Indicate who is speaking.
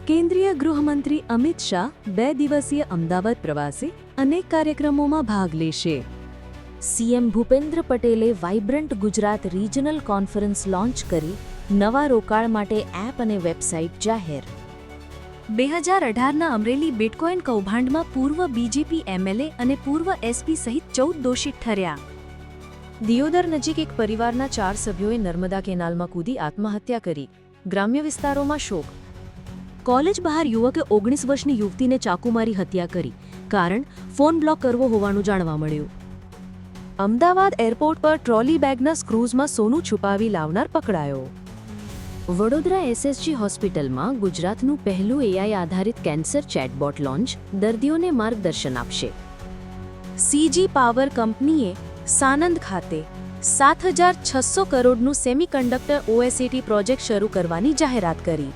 Speaker 1: કેન્દ્રીય ગૃહમંત્રી અમિત શાહ 2 દિવસીય અમદાવાદ પ્રવાસે અનેક કાર્યક્રમોમાં ભાગ લેશે.
Speaker 2: સીએમ ભૂપેન્દ્ર પટેલે vibrant Gujarat regional conference launch કરી નવા રોકાણ માટે એપ અને વેબસાઇટ જાહેર.
Speaker 1: 2018ના અમરેલી બિટકોઇન કૌભાંડમાં પૂર્વ બીજેપી એમએલએ અને પૂર્વ એસપી સહિત 14 દોષિત ઠર્યા.
Speaker 2: દિયોદર નજીક એક પરિવારના 4 સભ્યોએ નર્મદા કેનાલમાં કૂદી આત્મહત્યા કરી. ગ્રામ્ય વિસ્તારોમાં શોક.
Speaker 1: કોલેજ બહાર યુવકે 19 વર્ષની યુવતીને ચાકુ મારી હત્યા કરી. કારણ ફોન બ્લોક કરવો હોવાનું જાણવા મળ્યું.
Speaker 2: અમદાવાદ એરપોર્ટ પર ટ્રોલી બેગના સ્ક્રૂઝમાં સોનું છુપાવી લાવનાર પકડાયો. વડોદરા એસએસજી હોસ્પિટલમાં ગુજરાતનું પહેલું એઆઈ આધારિત કેન્સર ચેટબોટ લોન્ચ દર્દીઓને માર્ગદર્શન આપશે.
Speaker 1: સીજી પાવર કંપનીએ સાનંદ ખાતે 7,600 કરોડનું સેમિકન્ડક્ટર ઓએસએટી પ્રોજેક્ટ શરૂ કરવાની જાહેરાત કરી.